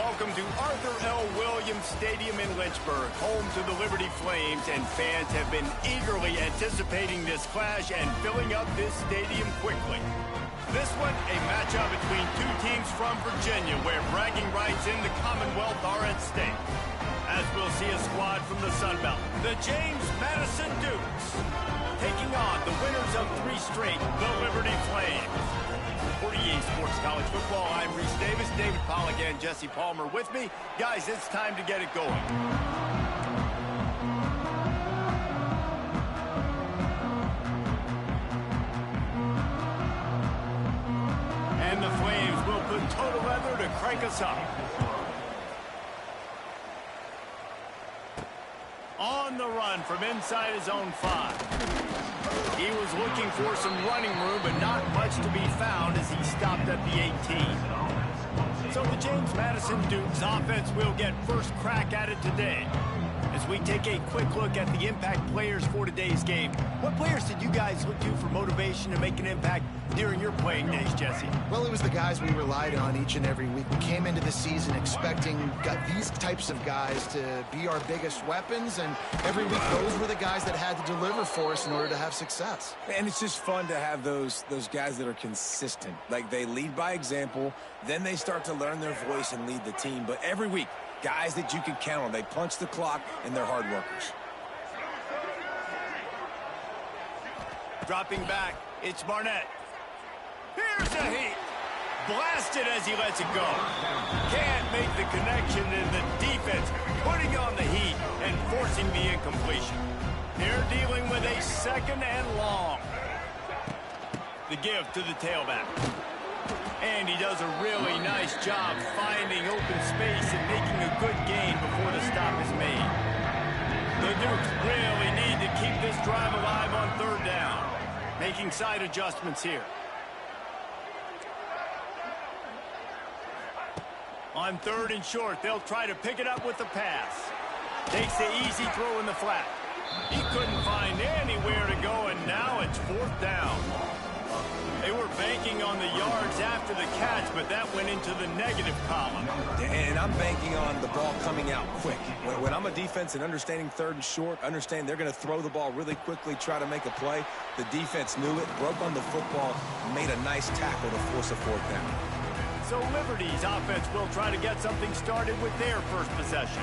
welcome to Arthur L. Williams Stadium in Lynchburg, home to the Liberty Flames, and fans have been eagerly anticipating this clash and filling up this stadium quickly. This one, a matchup between two teams from Virginia, where bragging rights in the Commonwealth are at stake. As we'll see a squad from the Sun Belt, the James Madison Dukes, taking on the winners of 3 straight, the Liberty Flames. For EA Sports College Football, I'm Reese Davis, David Pollack, and Jesse Palmer with me. Guys, it's time to get it going. And the Flames will put total leather to crank us up. On the run from inside his own 5. He was looking for some running room, but not much to be found as he stopped at the 18. So the James Madison Dukes offense will get first crack at it today. As we take a quick look at the impact players for today's game, what players did you guys look to for motivation to make an impact during your playing days, Jesse? Well, it was the guys we relied on each and every week. We came into the season expecting these types of guys to be our biggest weapons, and every week those were the guys that had to deliver for us in order to have success. And it's just fun to have those guys that are consistent. Like, they lead by example, then they start to learn their voice and lead the team. But every week, guys that you can count on. They punch the clock, and they're hard workers. Dropping back, it's Barnett. Here's a heat. Blasted as he lets it go. Can't make the connection, and the defense putting on the heat and forcing the incompletion. They're dealing with a 2nd and long. The give to the tailback. And he does a really nice job finding open space and making a good gain before the stop is made. The Dukes really need to keep this drive alive on 3rd down. Making side adjustments here. On 3rd and short, they'll try to pick it up with the pass. Takes the easy throw in the flat. He couldn't find anywhere to go, and now it's 4th down. They were banking on the yards after the catch, but that went into the negative column. And I'm banking on the ball coming out quick. When I'm a defense and understanding 3rd and short, understand they're going to throw the ball really quickly, try to make a play. The defense knew it, broke on the football, made a nice tackle to force a 4th down. So Liberty's offense will try to get something started with their first possession.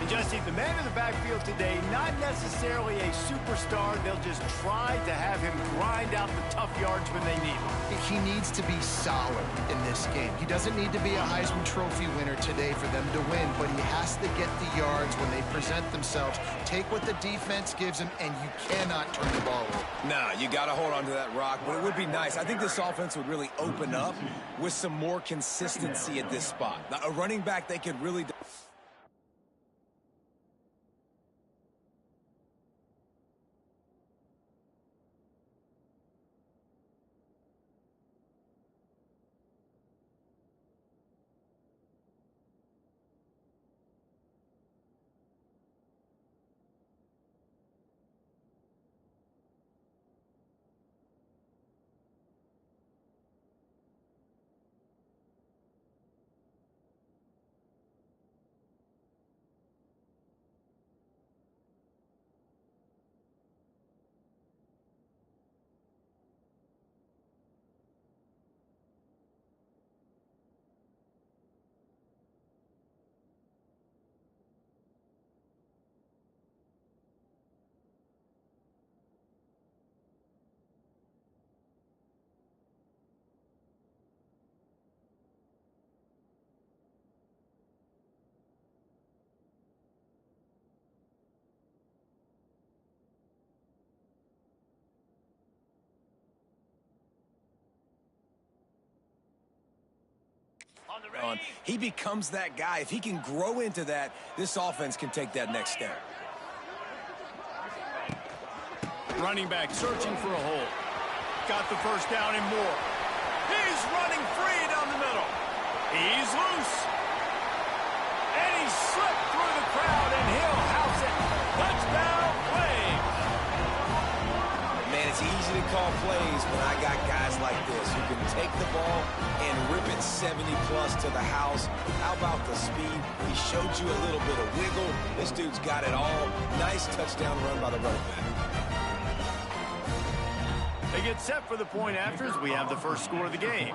And Jesse, the man in the backfield today, not necessarily a superstar. They'll just try to have him grind out the tough yards when they need him. He needs to be solid in this game. He doesn't need to be a Heisman Trophy winner today for them to win, but he has to get the yards when they present themselves. Take what the defense gives him, and you cannot turn the ball over. Nah, you got to hold on to that rock, but it would be nice. I think this offense would really open up with some more consistency at this spot. Now, a running back they could really... He becomes that guy. If he can grow into that, this offense can take that next step. Running back searching for a hole. Got the first down and more. He's running free down the middle. He's loose. And he slipped through the crowd, and he'll house it. Touchdown, Flames. Man, It's easy to call plays when I got guys like this who can take the ball and rip it 70-plus to the house. How about the speed? He showed you a little bit of wiggle. This dude's got it all. Nice touchdown run by the running back. They get set for the point afters. We have the first score of the game.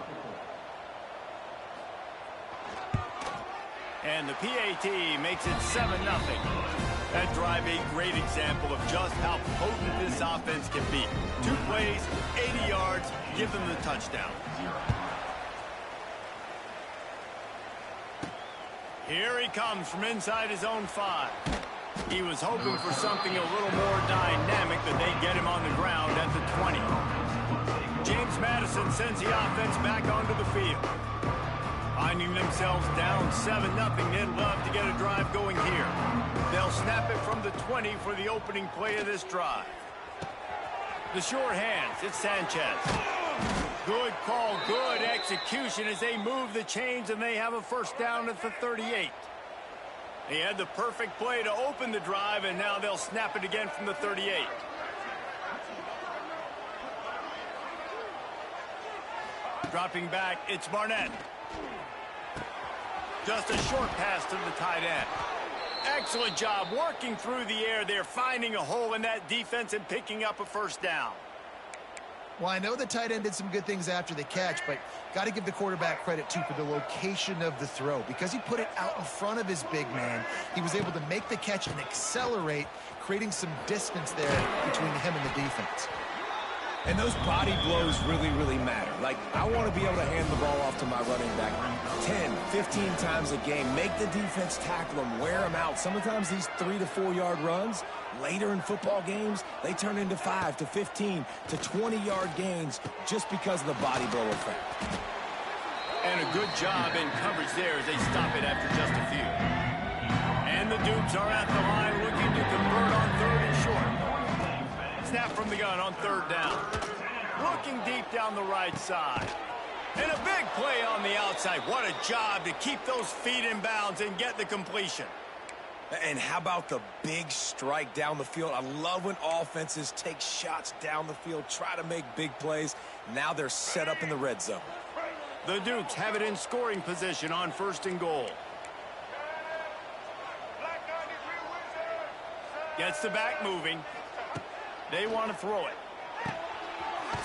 And the PAT makes it 7-0. That drive a great example of just how potent this offense can be. 2 plays, 80 yards, give them the touchdown. Here he comes from inside his own 5. He was hoping for something a little more dynamic, but they get him on the ground at the 20. James Madison sends the offense back onto the field. Finding themselves down 7-0, they'd love to get a drive going here. They'll snap it from the 20 for the opening play of this drive. The short hands, it's Sanchez. Good call, good execution as they move the chains, and they have a first down at the 38. They had the perfect play to open the drive, and now they'll snap it again from the 38. Dropping back, it's Barnett. Just a short pass to the tight end. Excellent job working through the air there, finding a hole in that defense and picking up a first down. Well, I know the tight end did some good things after the catch, but got to give the quarterback credit, too, for the location of the throw. Because he put it out in front of his big man, he was able to make the catch and accelerate, creating some distance there between him and the defense. And those body blows really, really matter. Like, I want to be able to hand the ball off to my running back 10, 15 times a game. Make the defense tackle them, wear them out. Sometimes these 3 to 4 yard runs, later in football games, they turn into 5 to 15 to 20 yard gains just because of the body blow effect. And a good job in coverage there as they stop it after just a few. And the Dukes are at the line looking to convert on 3rd and short. Snap from the gun on 3rd down. Looking deep down the right side. And a big play on the outside. What a job to keep those feet in bounds and get the completion. And how about the big strike down the field? I love when offenses take shots down the field, try to make big plays. Now they're set up in the red zone. The Dukes have it in scoring position on 1st and goal. Gets the back moving. They want to throw it.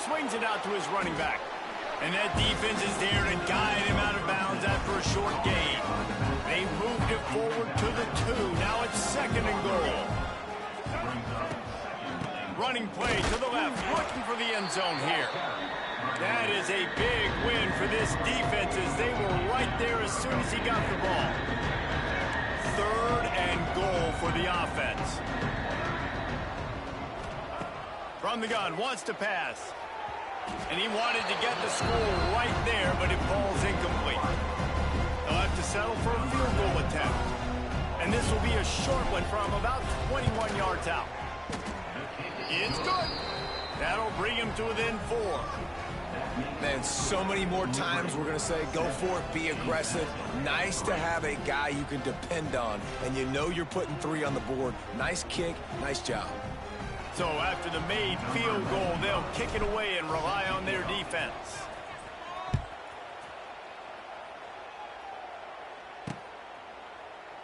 Swings it out to his running back. And that defense is there to guide him out of bounds after a short gain. They moved it forward to the 2. Now it's 2nd and goal. Running play to the left, looking for the end zone here. That is a big win for this defense as they were right there as soon as he got the ball. 3rd and goal for the offense. From the gun, wants to pass. And he wanted to get the score right there, but it falls incomplete. They'll have to settle for a field goal attempt. And this will be a short one from about 21 yards out. It's good. That'll bring him to within 4. Man, so many more times we're going to say, go for it, be aggressive. Nice to have a guy you can depend on, and you know you're putting 3 on the board. Nice kick, nice job. So after the made field goal, they'll kick it away and rely on their defense.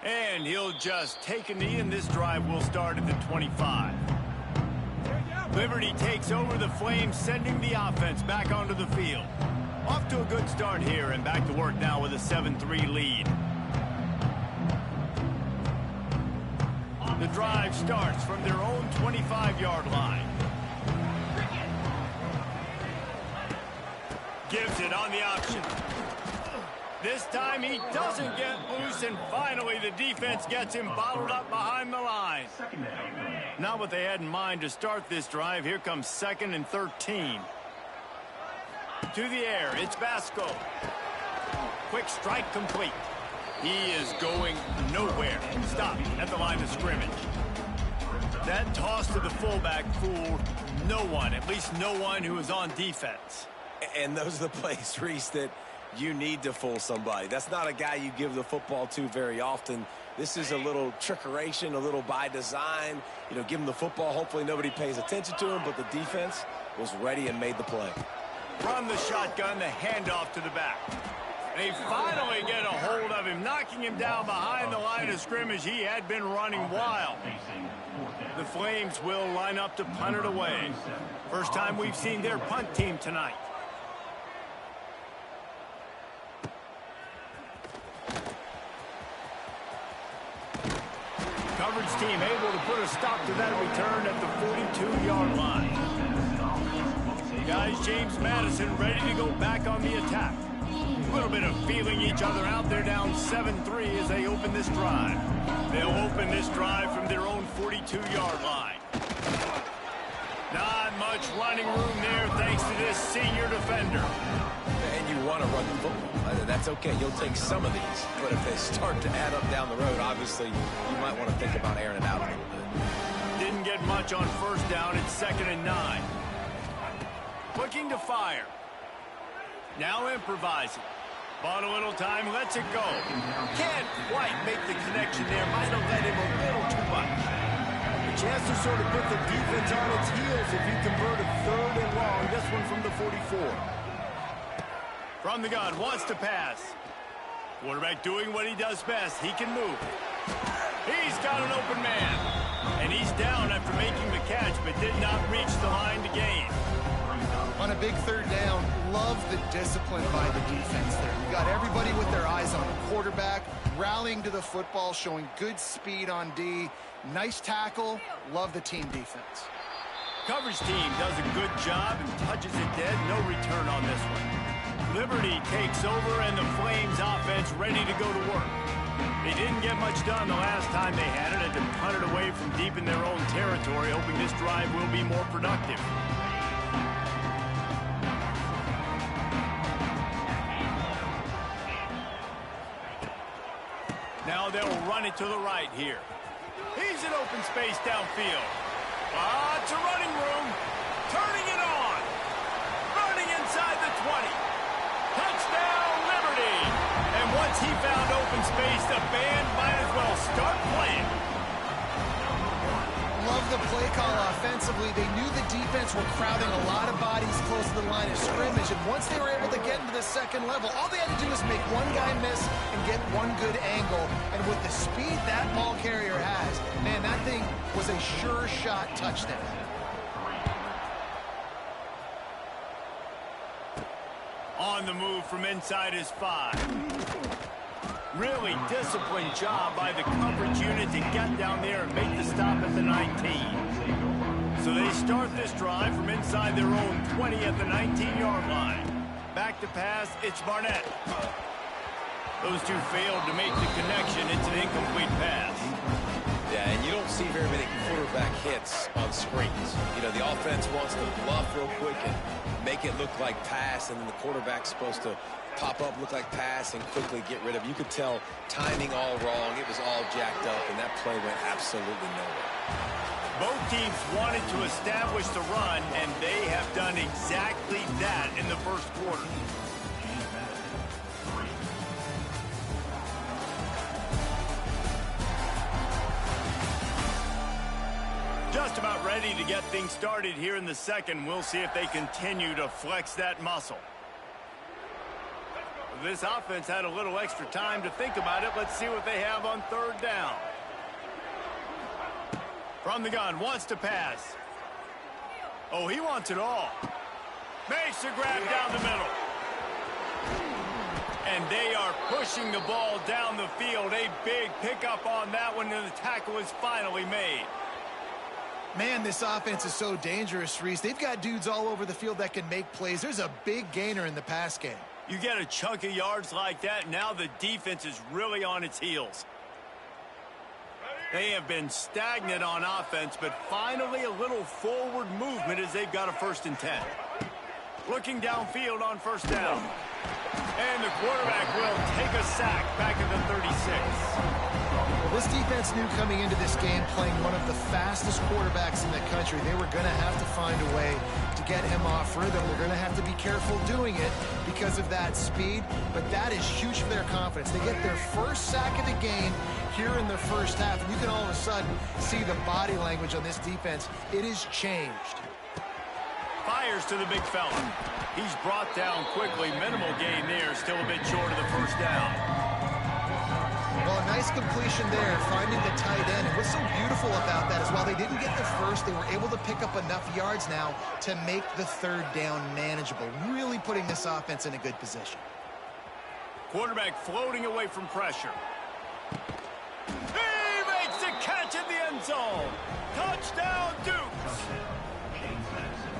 And he'll just take a knee, and this drive will start at the 25. Liberty takes over the Flames, sending the offense back onto the field. Off to a good start here, and back to work now with a 7-3 lead. The drive starts from their own 25-yard line. Gives it on the option. This time he doesn't get loose, and finally the defense gets him bottled up behind the line. Not what they had in mind to start this drive. Here comes 2nd and 13. To the air, it's Vasco. Quick strike complete. He is going nowhere. Stopped at the line of scrimmage. That toss to the fullback fooled no one, at least no one who was on defense. And those are the plays, Reese, that you need to fool somebody. That's not a guy you give the football to very often. This is a little trickeration, a little by design. You know, give him the football. Hopefully nobody pays attention to him, but the defense, was ready and made the play. From the shotgun, the handoff to the back. They finally get a hold of him, knocking him down behind the line of scrimmage. He had been running wild. The Flames will line up to punt it away. First time we've seen their punt team tonight. Coverage team able to put a stop to that return at the 42-yard line. Guys, James Madison ready to go back on the attack. A little bit of feeling each other out. They're down 7-3 as they open this drive. They'll open this drive from their own 42-yard line. Not much running room there thanks to this senior defender. And you want to run the football. That's okay. You'll take some of these. But if they start to add up down the road, obviously, you might want to think about airing it out a little bit. Didn't get much on first down. It's 2nd and 9. Looking to fire. Now improvising. Bought a little time, lets it go. Can't quite make the connection there. Might have led him a little too much. A chance to sort of put the defense on its heels if you convert a 3rd and long. This one from the 44. From the gun, wants to pass. Quarterback doing what he does best. He can move. He's got an open man. And he's down after making the catch, but did not reach the line to gain. On a big 3rd down, love the discipline by the defense there. You got everybody with their eyes on the quarterback, rallying to the football, showing good speed on D. Nice tackle. Love the team defense. Coverage team does a good job and touches it dead. No return on this one. Liberty takes over and the Flames offense ready to go to work. They didn't get much done the last time they had it. Had to punt it away from deep in their own territory, hoping this drive will be more productive. Now they'll run it to the right here. He's in open space downfield. Lots of running room. Turning it on. Running inside the 20. Touchdown, Liberty. And once he found open space, the band might as well start playing. Love the play call offensively. They knew the defense were crowding a lot of bodies close to the line of scrimmage, and once they were able to get into the 2nd level, all they had to do was make one guy miss and get one good angle. And with the speed that ball carrier has, man, that thing was a sure shot touchdown. On the move from inside his 5. Really disciplined job by the coverage unit to get down there and make the stop at the 19. So they start this drive from inside their own 20 at the 19-yard line. Back to pass, it's Barnett. Those two failed to make the connection. It's an incomplete pass. Yeah, and you don't see very many quarterback hits on screens. You know, the offense wants to bluff real quick and make it look like pass, and then the quarterback's supposed to pop up, look like pass, and quickly get rid of it. You could tell timing all wrong. It was all jacked up, and that play went absolutely nowhere. Both teams wanted to establish the run, and they have done exactly that in the first quarter. Just about ready to get things started here in the 2nd. We'll see if they continue to flex that muscle. This offense had a little extra time to think about it. Let's see what they have on 3rd down. From the gun, wants to pass. Oh, he wants it all. Makes a grab down the middle. And they are pushing the ball down the field. A big pickup on that one, and the tackle is finally made. Man, this offense is so dangerous, Reese. They've got dudes all over the field that can make plays. There's a big gainer in the pass game. You get a chunk of yards like that, now the defense is really on its heels. They have been stagnant on offense, but finally a little forward movement as they've got a 1st and 10. Looking downfield on 1st down. And the quarterback will take a sack back at the 36. Well, this defense knew coming into this game, playing one of the fastest quarterbacks in the country, they were going to have to find a way to get him off rhythm. They're going to have to be careful doing it because of that speed, but that is huge for their confidence. They get their 1st sack of the game here in the 1st half, and you can all of a sudden see the body language on this defense. It is changed. Fires to the big fella. He's brought down quickly. Minimal gain there. Still a bit short of the first down. Well, a nice completion there, finding the tight end. And what's so beautiful about that is while they didn't get the first, they were able to pick up enough yards now to make the third down manageable, really putting this offense in a good position. Quarterback floating away from pressure. He makes the catch in the end zone. Touchdown, Dukes.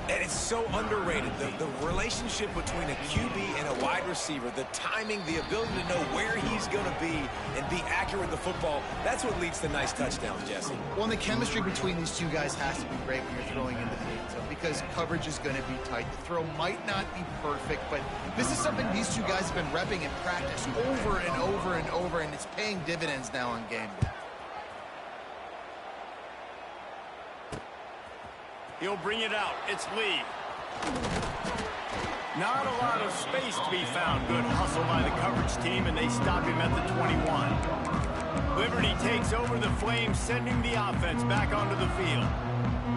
And it's so underrated, the relationship between a QB and a wide receiver, the timing, the ability to know where he's going to be and be accurate with the football, that's what leads to nice touchdowns, Jesse. Well, and the chemistry between these two guys has to be great when you're throwing into the end zone because coverage is going to be tight. The throw might not be perfect, but this is something these two guys have been repping in practice over and over and over, and it's paying dividends now on game day. He'll bring it out. It's Lee. Not a lot of space to be found. Good hustle by the coverage team, and they stop him at the 21. Liberty takes over the Flames, sending the offense back onto the field.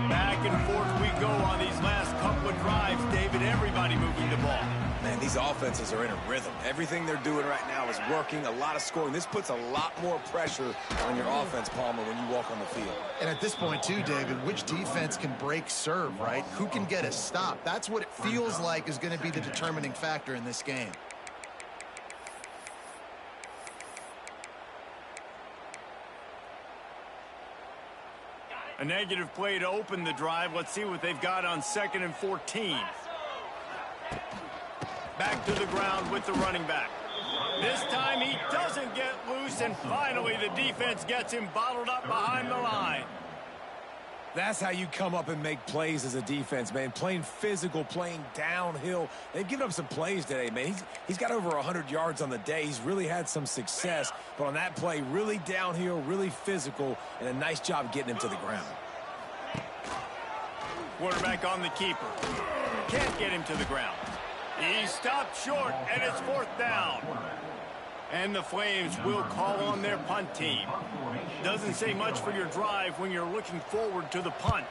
Back and forth we go on these last couple of drives, David. Everybody moving the ball. Man, these offenses are in a rhythm. Everything they're doing right now is working, a lot of scoring. This puts a lot more pressure on your offense, Palmer, when you walk on the field. And at this point, too, David, which defense can break serve, right? Who can get a stop? That's what it feels like is going to be the determining factor in this game. A negative play to open the drive. Let's see what they've got on 2nd and 14. Back to the ground with the running back. This time he doesn't get loose, and finally the defense gets him bottled up behind the line. That's how you come up and make plays as a defense, man. Playing physical, playing downhill. They've given up some plays today, man. He's got over 100 yards on the day. He's really had some success. But on that play, really downhill, really physical, and a nice job getting him to the ground. Quarterback on the keeper. Can't get him to the ground. He stopped short, and it's 4th down. And the Flames will call on their punt team. Doesn't say much for your drive when you're looking forward to the punt.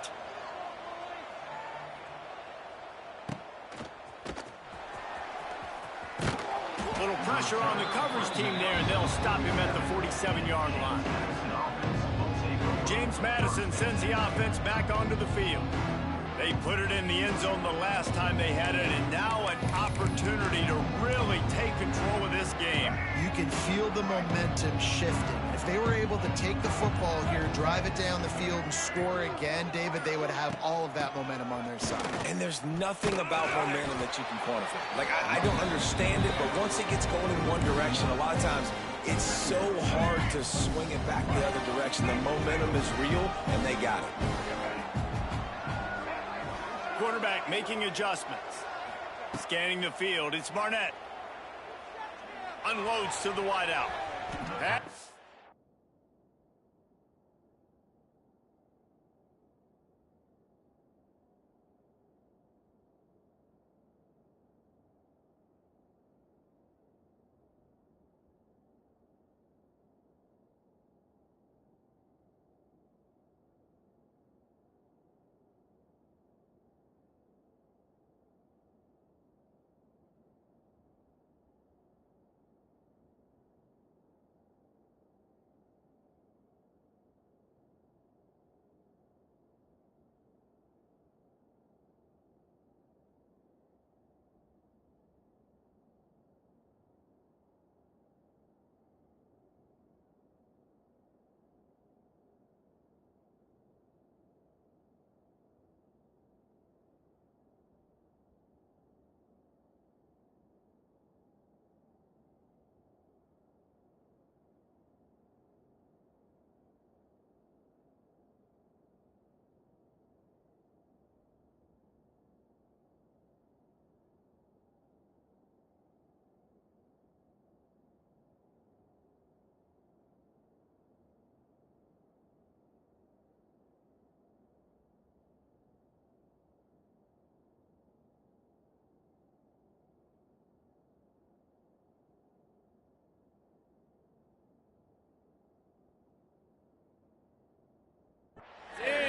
Little pressure on the coverage team there, and they'll stop him at the 47-yard line. James Madison sends the offense back onto the field. They put it in the end zone the last time they had it, and now an opportunity to really take control of this game. You can feel the momentum shifting. If they were able to take the football here, drive it down the field, and score again, David, they would have all of that momentum on their side. And there's nothing about momentum that you can quantify. Like, I don't understand it, but once it gets going in one direction, a lot of times it's so hard to swing it back the other direction. The momentum is real, and they got it. Quarterback making adjustments. Scanning the field. It's Barnett. Unloads to the wideout.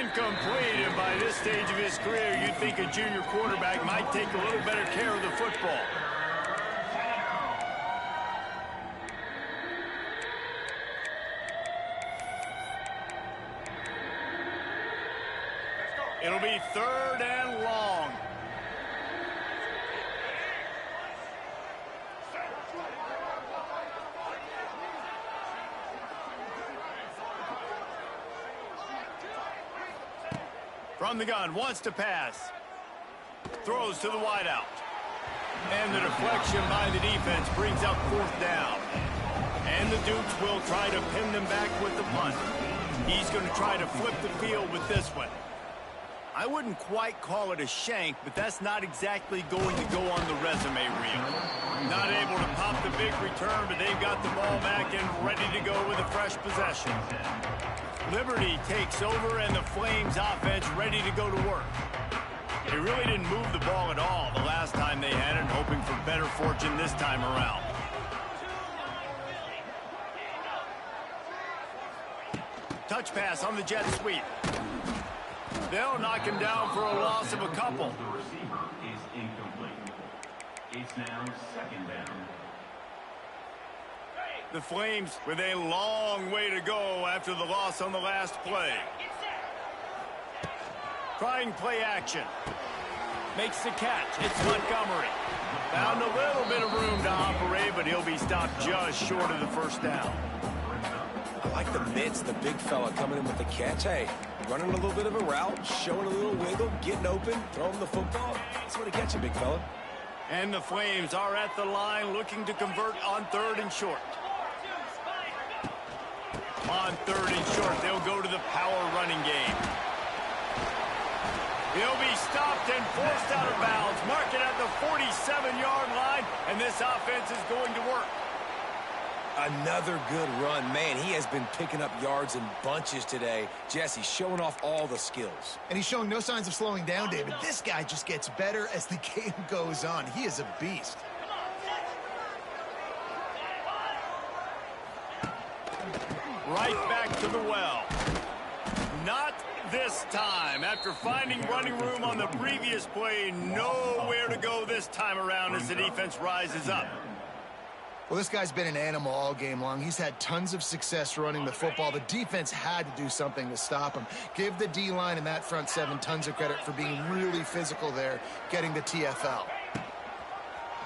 Incomplete, and by by this stage of his career, you'd think a junior quarterback might take a little better care of the football. It'll be 3rd and long. From the gun, wants to pass. Throws to the wideout. And the deflection by the defense brings up 4th down. And the Dukes will try to pin them back with the punt. He's going to try to flip the field with this one. I wouldn't quite call it a shank, but that's not exactly going to go on the resume reel. Not able to pop the big return, but they've got the ball back and ready to go with a fresh possession. Liberty takes over, and the Flames offense ready to go to work. They really didn't move the ball at all the last time they had it, hoping for better fortune this time around. Touch pass on the jet sweep. They'll knock him down for a loss of a couple. The receiver is incomplete. It's now 2nd down. The Flames with a long way to go after the loss on the last play. Trying play action. Makes the catch. It's Montgomery. Found a little bit of room to operate, but he'll be stopped just short of the 1st down. I like the mitts, the big fella coming in with the catch. Hey, running a little bit of a route, showing a little wiggle, getting open, throwing the football. That's what he gets you, big fella. And the Flames are at the line looking to convert on 3rd and short. On 3rd and short, they'll go to the power running game. He'll be stopped and forced out of bounds. Mark it at the 47-yard line, and this offense is going to work. Another good run. Man, he has been picking up yards in bunches today. Jesse showing off all the skills. And he's showing no signs of slowing down, David. This guy just gets better as the game goes on. He is a beast. Right back to the well. Not this time. After finding running room on the previous play, nowhere to go this time around as the defense rises up. Well, this guy's been an animal all game long. He's had tons of success running the football. The defense had to do something to stop him. Give the D-line and that front 7 tons of credit for being really physical there, getting the TFL.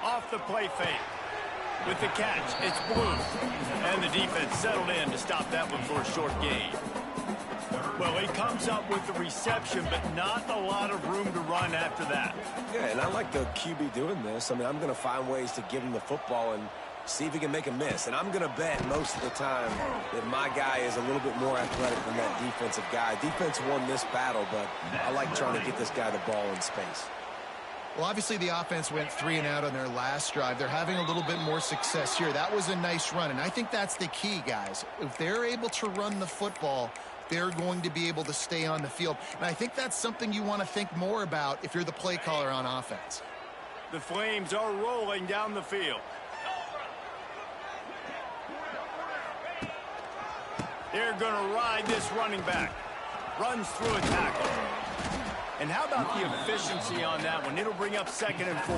Off the play fake. With the catch, it's Blue. And the defense settled in to stop that one for a short gain. Well, he comes up with the reception, but not a lot of room to run after that. Yeah, and I like the QB doing this. I mean, I'm going to find ways to give him the football and see if he can make a miss. And I'm going to bet most of the time that my guy is a little bit more athletic than that defensive guy. Defense won this battle, but I like trying to get this guy the ball in space. Well, obviously the offense went 3 and out on their last drive. They're having a little bit more success here. That was a nice run, and I think that's the key, guys. If they're able to run the football, they're going to be able to stay on the field. And I think that's something you want to think more about if you're the play caller on offense. The Flames are rolling down the field. They're going to ride this running back. Runs through a tackle. And how about the efficiency on that one? It'll bring up 2nd and 4.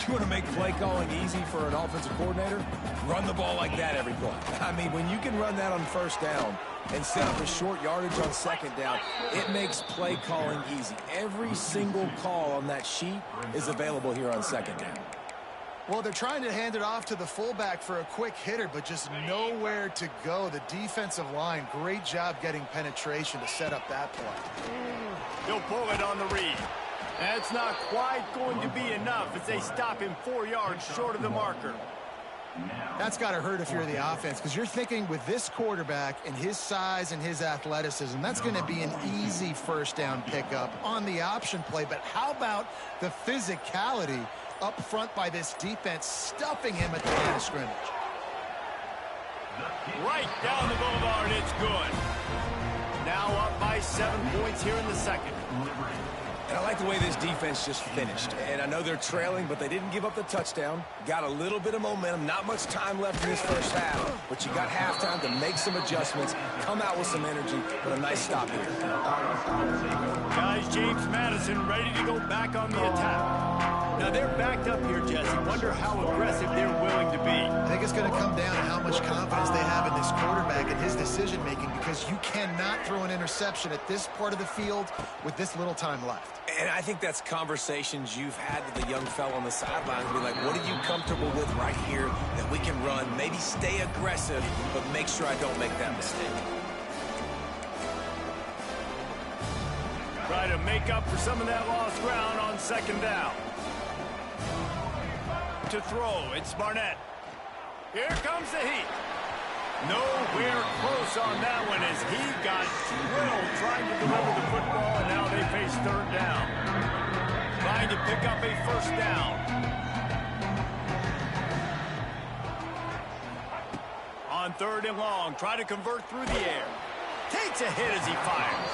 You want to make play calling easy for an offensive coordinator? Run the ball like that every play. I mean, when you can run that on 1st down and set up a short yardage on 2nd down, it makes play calling easy. Every single call on that sheet is available here on 2nd down. Well, they're trying to hand it off to the fullback for a quick hitter, but just nowhere to go. The defensive line, great job getting penetration to set up that play. He'll pull it on the read. That's not quite going to be enough as they stop him 4 yards short of the marker. That's got to hurt if you're the offense, because you're thinking with this quarterback and his size and his athleticism, that's going to be an easy 1st down pickup on the option play. But how about the physicality up front by this defense, stuffing him at the line of scrimmage? Right down the boulevard, it's good. Now up by 7 points here in the 2nd. And I like the way this defense just finished. And I know they're trailing, but they didn't give up the touchdown. Got a little bit of momentum. Not much time left in this first half. But you got halftime to make some adjustments, come out with some energy, but a nice stop here. Guys, James Madison ready to go back on the attack. Now they're backed up here, Jesse. Wonder how aggressive they're willing to be. I think it's going to come down to how much confidence they have in this quarterback and his decision-making, because you cannot throw an interception at this part of the field with this little time left. And I think that's conversations you've had with the young fellow on the sidelines. Be like, what are you comfortable with right here that we can run? Maybe stay aggressive, but make sure I don't make that mistake. Try to make up for some of that lost ground on second down. To throw, it's Barnett. Here comes the heat. Nowhere close on that one as he got drilled trying to deliver the football, and now they face third down. Trying to pick up a first down. On third and long, try to convert through the air. Takes a hit as he fires.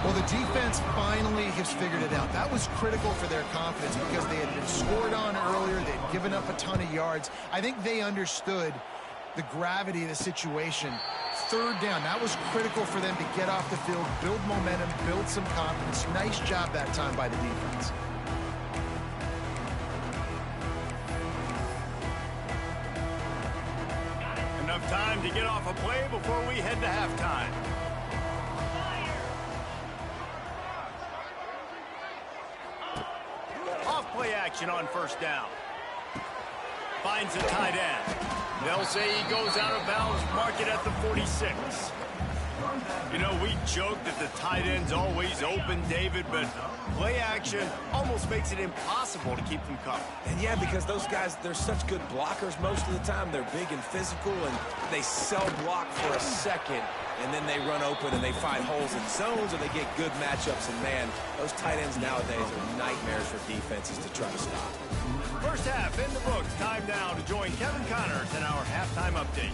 Well, the defense finally has figured it out. That was critical for their confidence because they had been scored on earlier. They'd given up a ton of yards. I think they understood the gravity of the situation. Third down, that was critical for them to get off the field, build momentum, build some confidence. Nice job that time by the defense. Enough time to get off a play before we head to halftime. Off play action on first down. Finds the tight end. They'll say he goes out of bounds, mark it at the 46. You know, we joke that the tight end's always open, David, but play action almost makes it impossible to keep them covered. And yeah, because those guys, they're such good blockers most of the time. They're big and physical, and they sell block for a second, and then they run open and they find holes in zones, or they get good matchups. And man, those tight ends nowadays are nightmares for defenses to try to stop. First half in the books. Time now to join Kevin Connors in our halftime update.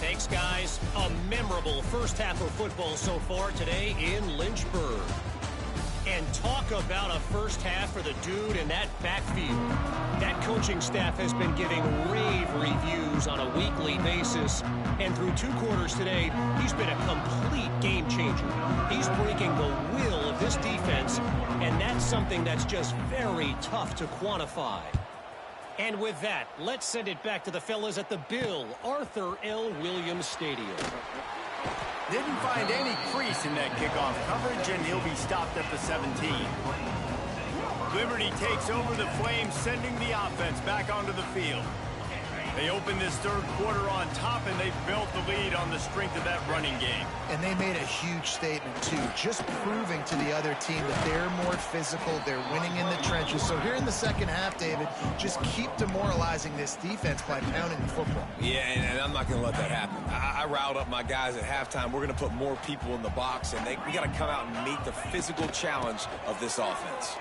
Thanks, guys. A memorable first half of football so far today in Lynchburg. And talk about a first half for the dude in that backfield. That coaching staff has been giving rave reviews on a weekly basis. And through 2 quarters today, he's been a complete game changer. He's breaking the will of this defense, and that's something that's just very tough to quantify. And with that, let's send it back to the fellas at the Bill Arthur L. Williams Stadium. Didn't find any crease in that kickoff coverage, and he'll be stopped at the 17. Liberty takes over the Flames, sending the offense back onto the field. They open this third quarter on top, and they've built the lead on the strength of that running game. And they made a huge statement, too, just proving to the other team that they're more physical, they're winning in the trenches. So here in the second half, David, just keep demoralizing this defense by pounding the football. Yeah, and I'm not going to let that happen. I riled up my guys at halftime. We're going to put more people in the box, and we got to come out and meet the physical challenge of this offense.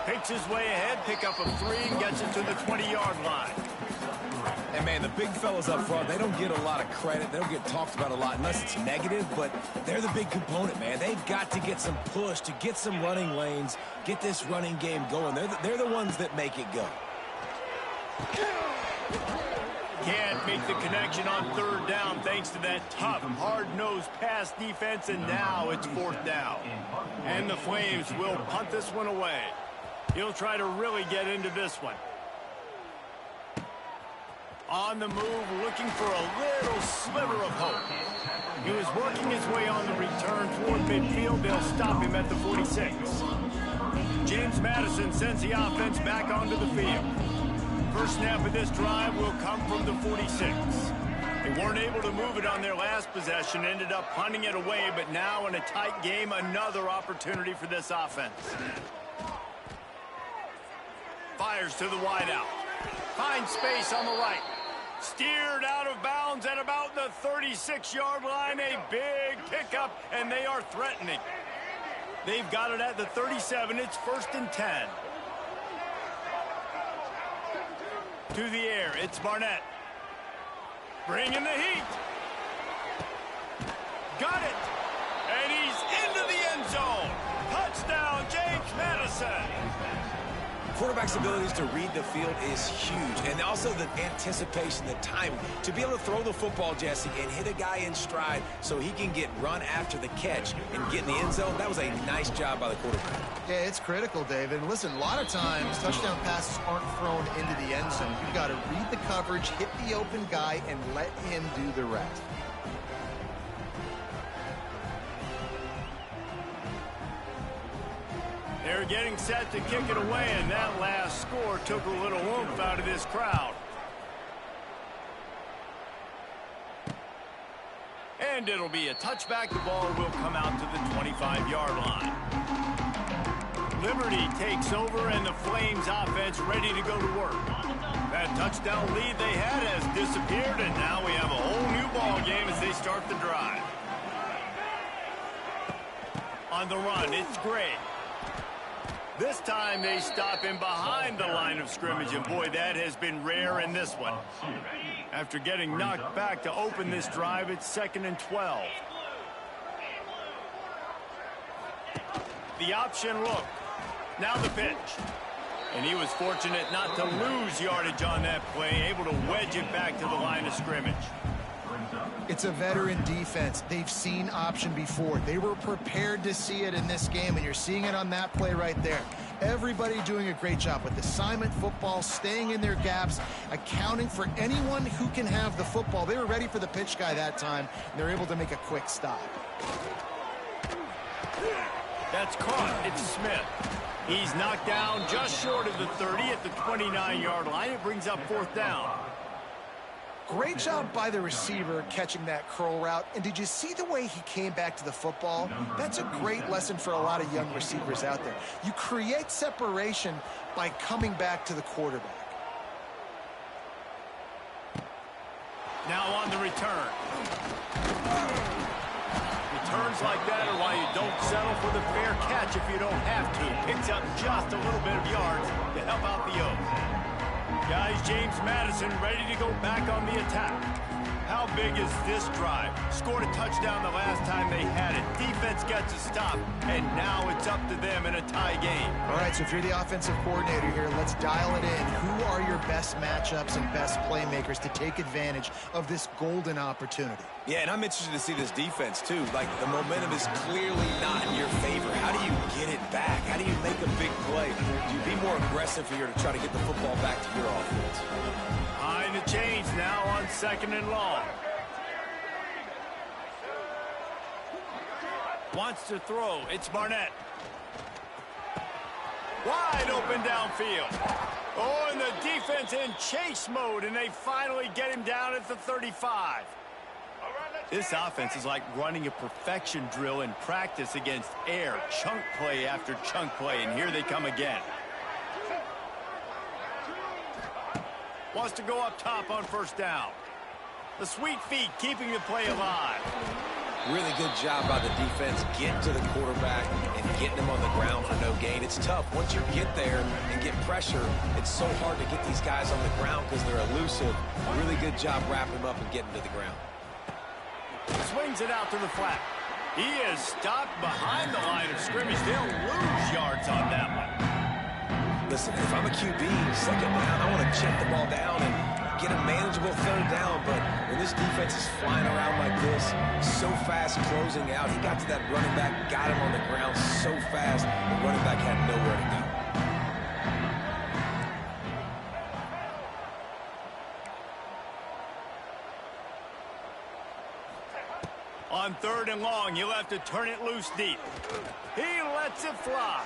Picks his way ahead, pick up of 3, and gets it to the 20-yard line. And, man, the big fellas up front, they don't get a lot of credit. They don't get talked about a lot unless it's negative, but they're the big component, man. They've got to get some push, to get some running lanes, get this running game going. They're the ones that make it go. Can't make the connection on third down thanks to that tough, hard-nosed pass defense, and now it's fourth down. And the Flames will punt this one away. He'll try to really get into this one. On the move, looking for a little sliver of hope. He was working his way on the return toward midfield. They'll stop him at the 46. James Madison sends the offense back onto the field. First snap of this drive will come from the 46. They weren't able to move it on their last possession, ended up punting it away, but now in a tight game, another opportunity for this offense. Fires to the wideout. Finds space on the right. Steered out of bounds at about the 36-yard line. A big pickup, and they are threatening. They've got it at the 37. It's 1st and 10. To the air, it's Barnett. Bringing the heat. Got it. And he's into the end zone. Madison. Quarterback's abilities to read the field is huge, and also the anticipation, the timing. To be able to throw the football, Jesse, and hit a guy in stride so he can get run after the catch and get in the end zone, that was a nice job by the quarterback. Yeah, it's critical, David. And listen, a lot of times, touchdown passes aren't thrown into the end zone. You've got to read the coverage, hit the open guy, and let him do the rest. They're getting set to kick it away, and that last score took a little oomph out of this crowd. And it'll be a touchback. The ball will come out to the 25-yard line. Liberty takes over, and the Flames offense ready to go to work. That touchdown lead they had has disappeared, and now we have a whole new ball game as they start the drive. On the run, it's Gray. This time they stop him behind the line of scrimmage, and boy, that has been rare in this one. After getting knocked back to open this drive, it's 2nd and 12. The option look. Now the pitch. And he was fortunate not to lose yardage on that play, able to wedge it back to the line of scrimmage. It's a veteran defense. They've seen option before. They were prepared to see it in this game, and you're seeing it on that play right there. Everybody doing a great job with assignment football, staying in their gaps, accounting for anyone who can have the football. They were ready for the pitch guy that time, and they're able to make a quick stop. That's caught. It's Smith. He's knocked down just short of the 30 at the 29-yard line. It brings up 4th down. Great job by the receiver catching that curl route. And did you see the way he came back to the football? That's a great lesson for a lot of young receivers out there. You create separation by coming back to the quarterback. Now on the return. Returns like that are why you don't settle for the fair catch if you don't have to. Picks up just a little bit of yards to help out the Oaks. Guys, James Madison ready to go back on the attack. How big is this drive? Scored a touchdown the last time they had it. Defense gets a stop, and now it's up to them in a tie game. All right, so if you're the offensive coordinator here, let's dial it in. Who are your best matchups and best playmakers to take advantage of this golden opportunity? Yeah, and I'm interested to see this defense, too. Like, the momentum is clearly not in your favor. How do you get it back? How do you make a big play? Do you be more aggressive here to try to get the football back to your offense? Behind the chains now on 2nd and long. Wants to throw. It's Barnett. Wide open downfield. Oh, and the defense in chase mode, and they finally get him down at the 35. This offense is like running a perfection drill in practice against air. Chunk play after chunk play, and here they come again. Wants to go up top on 1st down. The sweet feet keeping the play alive. Really good job by the defense getting to the quarterback and getting him on the ground for no gain. It's tough. Once you get there and get pressure, it's so hard to get these guys on the ground because they're elusive. Really good job wrapping them up and getting to the ground. Swings it out to the flat. He is stopped behind the line of scrimmage. They'll lose yards on that one. Listen, if I'm a QB, 2nd down, I want to check the ball down and get a manageable 3rd down. But when this defense is flying around like this, so fast closing out, he got to that running back, got him on the ground so fast, the running back had nowhere to go. On 3rd and long, you'll have to turn it loose deep. He lets it fly.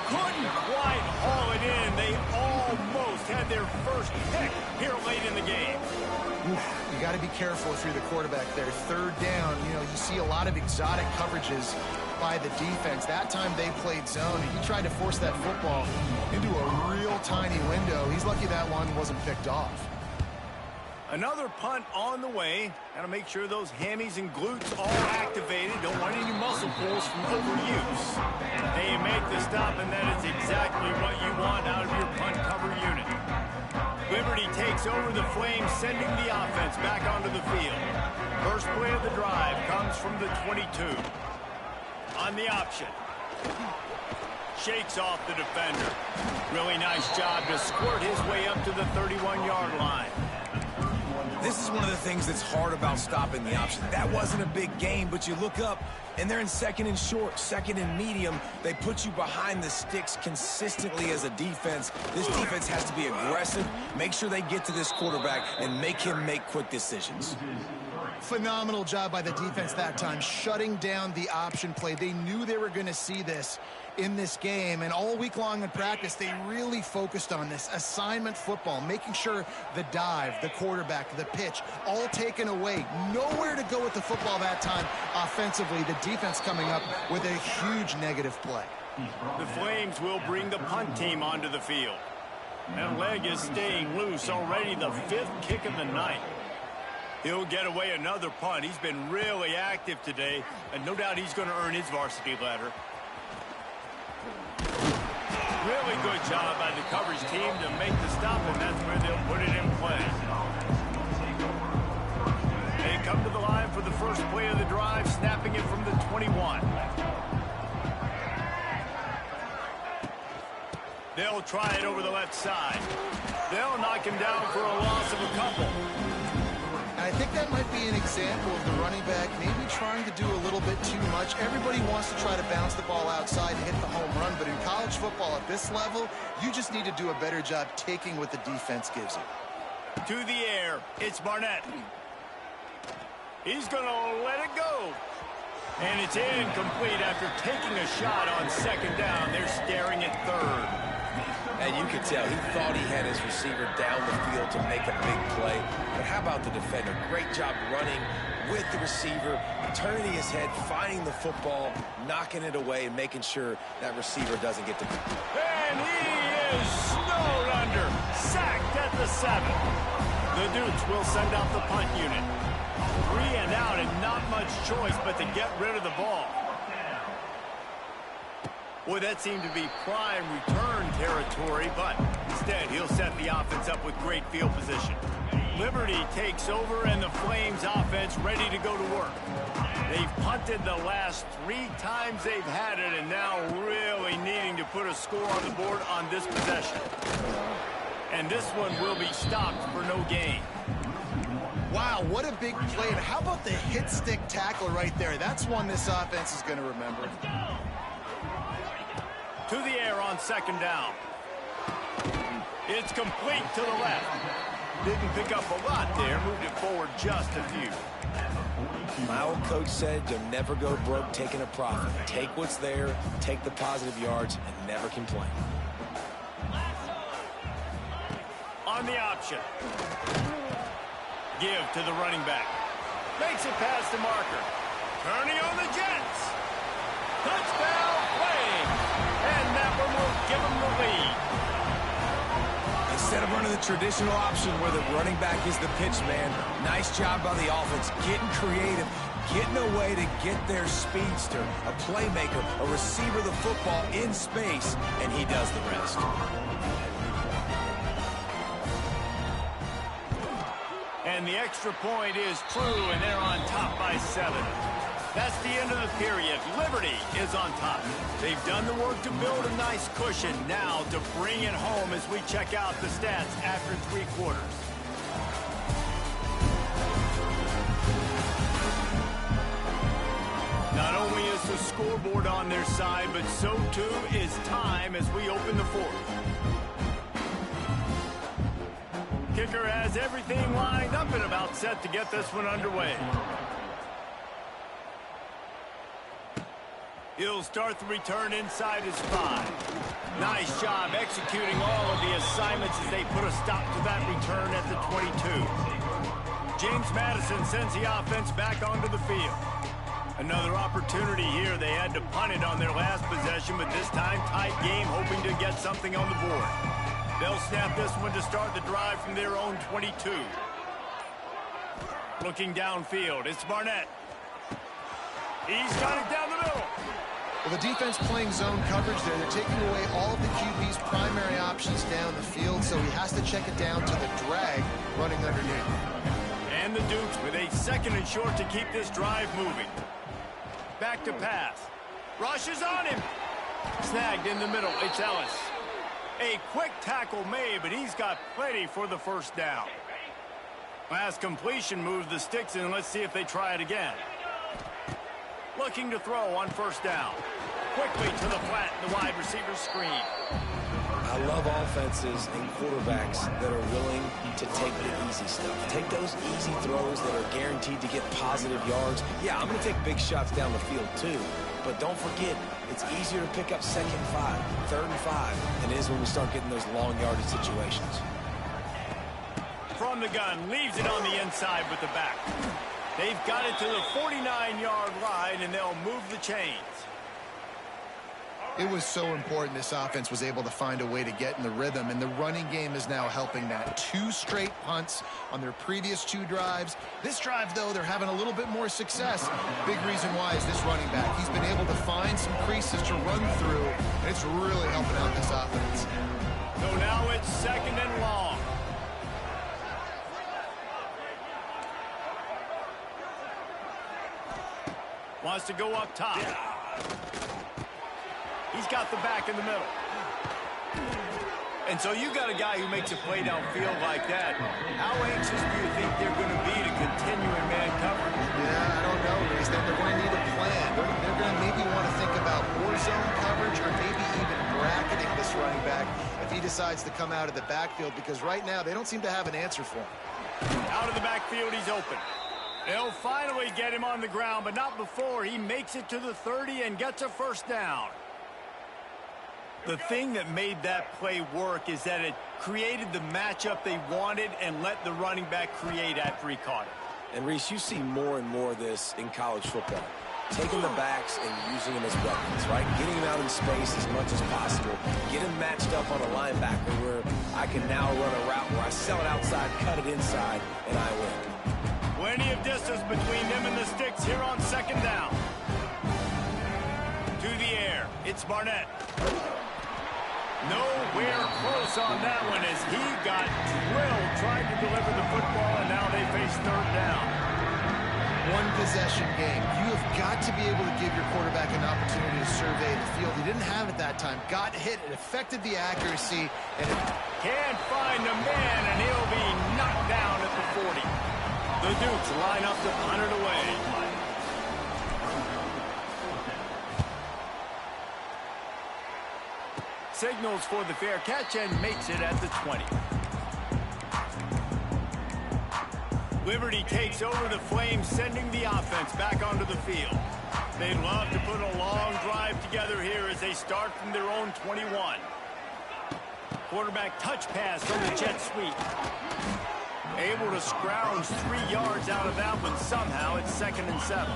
Couldn't quite haul it in. They almost had their first pick here late in the game. You got to be careful if you're the quarterback there. 3rd down, you see a lot of exotic coverages by the defense. That time they played zone, and he tried to force that football into a real tiny window. He's lucky that one wasn't picked off. Another punt on the way. Got to make sure those hammies and glutes all activated. Don't want any muscle pulls from overuse. They make the stop, and that is exactly what you want out of your punt cover unit. Liberty takes over the Flames, sending the offense back onto the field. First play of the drive comes from the 22. On the option. Shakes off the defender. Really nice job to squirt his way up to the 31-yard line. This is one of the things that's hard about stopping the option. That wasn't a big gain, but you look up, and they're in second and short, second and medium. They put you behind the sticks consistently as a defense. This defense has to be aggressive, make sure they get to this quarterback, and make him make quick decisions. Phenomenal job by the defense that time, shutting down the option play. They knew they were going to see this in this game, and all week long in practice, they really focused on this assignment football, making sure the dive, the quarterback, the pitch, all taken away. Nowhere to go with the football that time offensively. The defense coming up with a huge negative play. The Flames will bring the punt team onto the field. That leg is staying loose, already the 5th kick of the night. He'll get away another punt. He's been really active today, and no doubt he's going to earn his varsity letter. Really good job by the coverage team to make the stop, and that's where they'll put it in play. They come to the line for the first play of the drive, snapping it from the 21. They'll try it over the left side. They'll knock him down for a loss of a couple. I think that might be an example of the running back maybe trying to do a little bit too much. Everybody wants to try to bounce the ball outside and hit the home run, but in college football at this level, you just need to do a better job taking what the defense gives you. To the air, it's Barnett. He's going to let it go. And it's incomplete after taking a shot on second down. They're staring at third. And you can tell he thought he had his receiver down the field to make a big play. But how about the defender? Great job running with the receiver, turning his head, finding the football, knocking it away, and making sure that receiver doesn't get to. And he is snowed under. Sacked at the 7. The Dukes will send out the punt unit. 3 and out and not much choice but to get rid of the ball. Boy, that seemed to be prime return territory, but instead he'll set the offense up with great field position. Liberty takes over, and the Flames offense ready to go to work. They've punted the last 3 times they've had it, and now really needing to put a score on the board on this possession. And this one will be stopped for no gain. Wow, what a big play. And how about the hit stick tackle right there? That's one this offense is going to remember. To the air on second down. It's complete to the left. Didn't pick up a lot there. Moved it forward just a few. My old coach said you'll never go broke taking a profit. Take what's there, take the positive yards, and never complain. On the option. Give to the running back. Makes it past the marker. Turning on the Jets. Touchdown Flames. And that one will give them the lead. Instead of running the traditional option where the running back is the pitch man, nice job by the offense, getting creative, getting a way to get their speedster, a playmaker, a receiver the football in space, and he does the rest. And the extra point is true, and they're on top by 7. That's the end of the period. Liberty is on top. They've done the work to build a nice cushion. Now to bring it home as we check out the stats after 3 quarters. Not only is the scoreboard on their side, but so too is time as we open the 4th. Kicker has everything lined up and about set to get this one underway. He'll start the return inside his 5. Nice job executing all of the assignments as they put a stop to that return at the 22. James Madison sends the offense back onto the field. Another opportunity here. They had to punt it on their last possession, but this time tight game, hoping to get something on the board. They'll snap this one to start the drive from their own 22. Looking downfield, it's Barnett. He's got it down the middle. Well, the defense playing zone coverage there. They're taking away all of the QB's primary options down the field, so he has to check it down to the drag running underneath. And the Dukes with a 2nd and short to keep this drive moving. Back to pass. Rush is on him. Snagged in the middle. It's Ellis. A quick tackle made, but he's got plenty for the first down. Last completion moves the sticks in. Let's see if they try it again. Looking to throw on first down. Quickly to the flat, the wide receiver screen. I love offenses and quarterbacks that are willing to take the easy stuff. Take those easy throws that are guaranteed to get positive yards. Yeah, I'm going to take big shots down the field too. But don't forget, it's easier to pick up 2nd and 5, 3rd and 5 than it is when we start getting those long yardage situations. From the gun, leaves it on the inside with the back. They've got it to the 49-yard line, and they'll move the chains. It was so important this offense was able to find a way to get in the rhythm, and the running game is now helping that. 2 straight punts on their previous 2 drives. This drive, though, they're having a little bit more success. Big reason why is this running back. He's been able to find some creases to run through, and it's really helping out this offense. So now it's 2nd and long. Wants to go up top. He's got the back in the middle. And so you got a guy who makes a play downfield like that. How anxious do you think they're going to be to continue in man coverage? Yeah, I don't know, Reese. They're going to need a plan. They're going to maybe want to think about more zone coverage or maybe even bracketing this running back if he decides to come out of the backfield, because right now they don't seem to have an answer for him. Out of the backfield, he's open. They'll finally get him on the ground, but not before he makes it to the 30 and gets a first down. The thing that made that play work is that it created the matchup they wanted and let the running back create after he caught it. And, Reese, you see more and more of this in college football. Taking the backs and using them as weapons, right? Getting them out in space as much as possible. Get them matched up on a linebacker where I can now run a route where I sell it outside, cut it inside, and I win. Plenty of distance between them and the sticks here on 2nd down. To the air. It's Barnett. Nowhere close on that one as he got drilled trying to deliver the football, and now they face 3rd down. One possession game. You have got to be able to give your quarterback an opportunity to survey the field. He didn't have it that time. Got hit. It affected the accuracy. And can't find the man, and he'll be knocked down at the 40. The Dukes line up to punt it away. Signals for the fair catch and makes it at the 20. Liberty takes over the Flames, sending the offense back onto the field. They'd love to put a long drive together here as they start from their own 21. Quarterback touch pass from the jet sweep. Able to scrounge 3 yards out of that one somehow. It's 2nd and 7.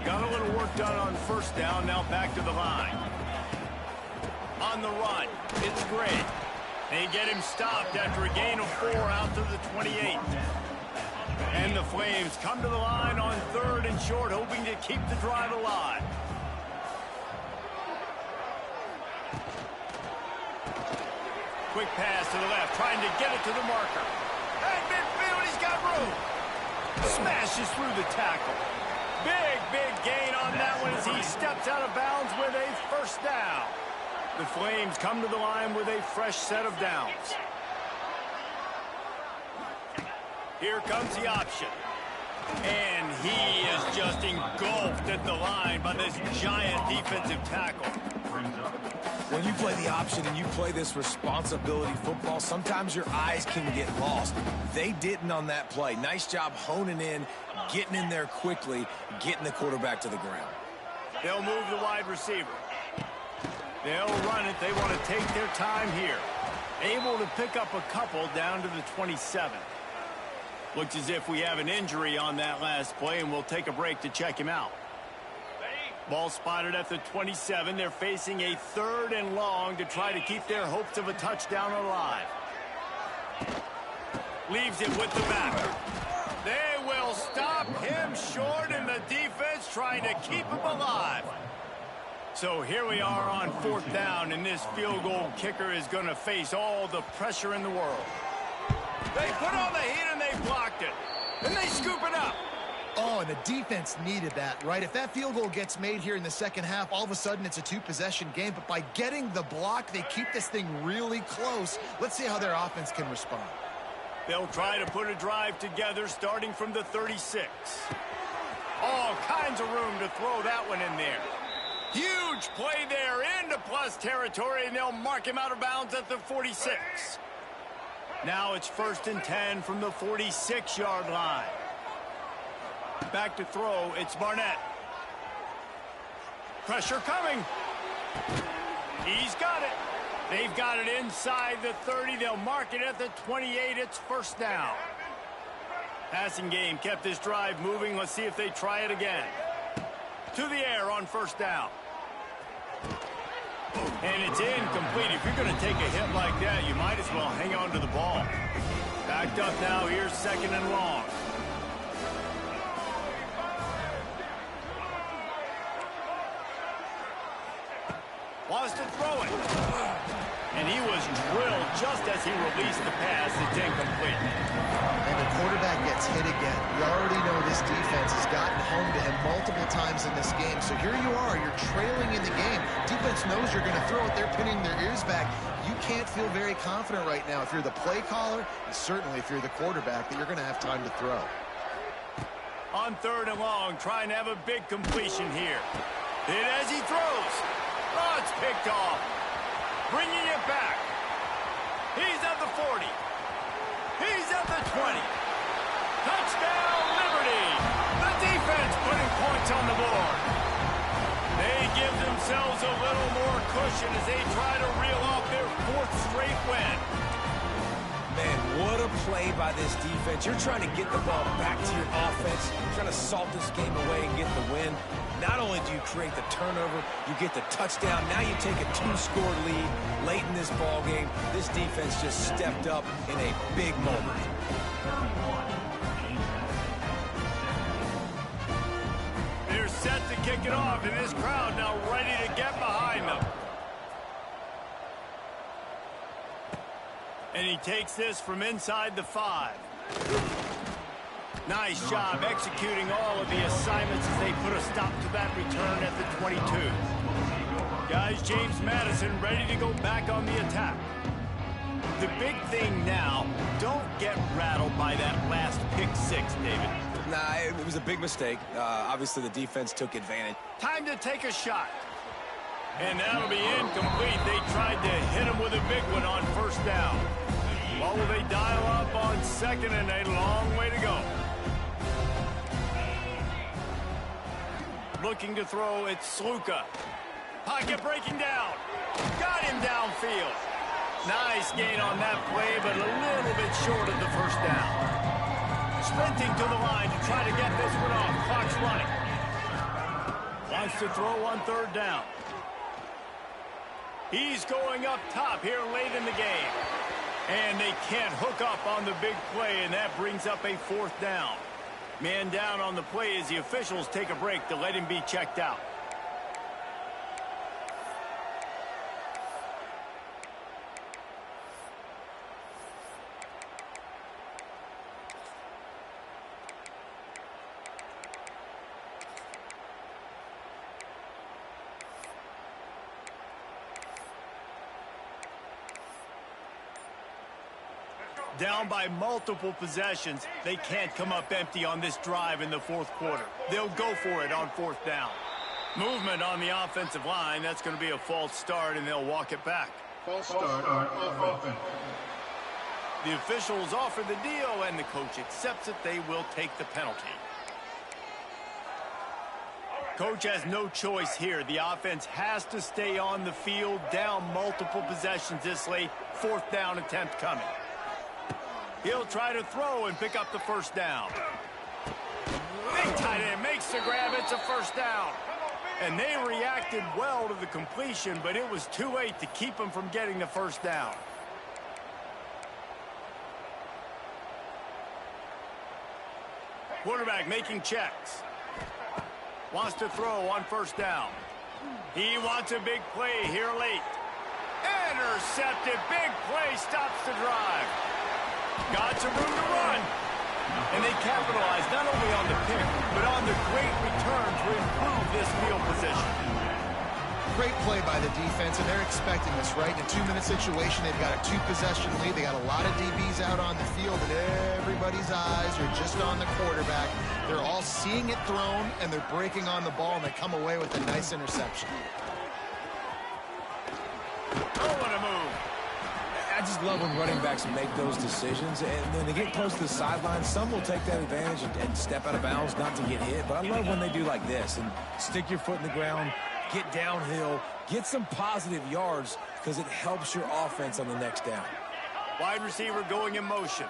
Got a little work done on first down. Now back to the line. On the run, it's Gray. They get him stopped after a gain of 4 out to the 28. And the Flames come to the line on 3rd and short, hoping to keep the drive alive. Quick pass to the left, trying to get it to the marker. At midfield, he's got room. Smashes through the tackle. Big gain on that one as he steps out of bounds with a first down. The Flames come to the line with a fresh set of downs. Here comes the option. And he is just engulfed at the line by this giant defensive tackle. When you play the option and you play this responsibility football, sometimes your eyes can get lost. They didn't on that play. Nice job honing in, getting in there quickly, getting the quarterback to the ground. They'll move the wide receiver. They'll run it. They want to take their time here. Able to pick up a couple down to the 27. Looks as if we have an injury on that last play, and we'll take a break to check him out. Ball spotted at the 27. They're facing a 3rd and long to try to keep their hopes of a touchdown alive. Leaves it with the backer. They will stop him short, and the defense trying to keep him alive. So here we are on 4th down, and this field goal kicker is going to face all the pressure in the world. They put on the heat, and they blocked it. And they scoop it up. Oh, and the defense needed that, right? If that field goal gets made here in the second half, all of a sudden it's a two-possession game. But by getting the block, they keep this thing really close. Let's see how their offense can respond. They'll try to put a drive together starting from the 36. All kinds of room to throw that one in there. Huge play there into plus territory, and they'll mark him out of bounds at the 46. Now it's 1st and 10 from the 46-yard line. Back to throw, it's Barnett. Pressure coming. He's got it. They've got it inside the 30. They'll mark it at the 28. It's 1st down. Passing game kept this drive moving. Let's see if they try it again. To the air on 1st down. And it's incomplete. If you're going to take a hit like that, you might as well hang on to the ball. Backed up now. Here's 2nd and long. Wants to throw it. And he was drilled just as he released the pass. It's incomplete. And the quarterback gets hit again. You already know this defense has gotten home to him multiple times in this game. So here you are. You're trailing in the game. Defense knows you're going to throw it. They're pinning their ears back. You can't feel very confident right now if you're the play caller, and certainly if you're the quarterback, that you're going to have time to throw. On 3rd and long, trying to have a big completion here. Hit as he throws. Oh, it's picked off. Bringing it back. He's at the 40. He's at the 20. Touchdown, Liberty. The defense putting points on the board. They give themselves a little more cushion as they try to reel off their 4th straight win. Man, what a play by this defense. You're trying to get the ball back to your offense. You're trying to salt this game away and get the win. Not only do you create the turnover, you get the touchdown. Now you take a 2-score lead late in this ball game. This defense just stepped up in a big moment. They're set to kick it off, and this crowd now ready to get behind them. And he takes this from inside the 5. Nice job executing all of the assignments as they put a stop to that return at the 22. Guys, James Madison ready to go back on the attack. The big thing now, don't get rattled by that last pick 6, David. Nah, it was a big mistake. Obviously, the defense took advantage. Time to take a shot. And that'll be incomplete. They tried to hit him with a big one on 1st down. What will they dial up on 2nd and a long way to go? Looking to throw, it's Sluka. Pocket breaking down. Got him downfield. Nice gain on that play, but a little bit short of the 1st down. Sprinting to the line to try to get this one off. Clock's running. Wants to throw on 3rd down. He's going up top here late in the game. And they can't hook up on the big play, and that brings up a 4th down. Man down on the play as the officials take a break to let him be checked out. Down by multiple possessions, they can't come up empty on this drive in the 4th quarter. They'll go for it on 4th down. Movement on the offensive line. That's going to be a false start, and they'll walk it back. False start on offense. The officials offer the deal, and the coach accepts it. They will take the penalty. Coach has no choice here. The offense has to stay on the field, down multiple possessions this late. 4th down attempt coming. He'll try to throw and pick up the 1st down. Big tight end makes the grab. It's a 1st down. And they reacted well to the completion, but it was too late to keep them from getting the 1st down. Quarterback making checks. Wants to throw on 1st down. He wants a big play here late. Intercepted. Big play stops the drive. Got some room to run. And they capitalized not only on the pick, but on the great return to improve this field position. Great play by the defense, and they're expecting this, right? In a 2-minute situation, they've got a 2-possession lead. They got a lot of DBs out on the field, and everybody's eyes are just on the quarterback. They're all seeing it thrown, and they're breaking on the ball, and they come away with a nice interception. Oh, what a move. I just love when running backs make those decisions, and when they get close to the sideline, some will take that advantage and step out of bounds not to get hit. But I love when they do like this and stick your foot in the ground, get downhill, get some positive yards because it helps your offense on the next down. Wide receiver going in motion.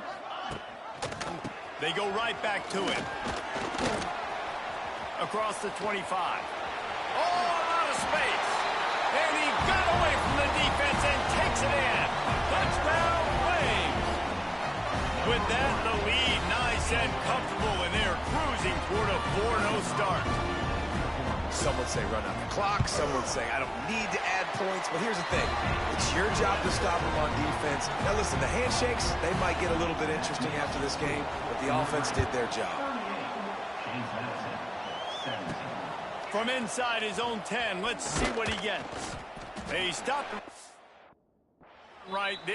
They go right back to it. Across the 25. Oh, out of space. And he got away from the defense and takes it in. Touchdown, Flames. With that, the lead nice and comfortable, and they're cruising toward a 4-0 start. Some would say run out the clock. Some would say I don't need to add points. But here's the thing. It's your job to stop them on defense. Now, listen, the handshakes, they might get a little bit interesting after this game, but the offense did their job. From inside his own 10, let's see what he gets. They stopped right there.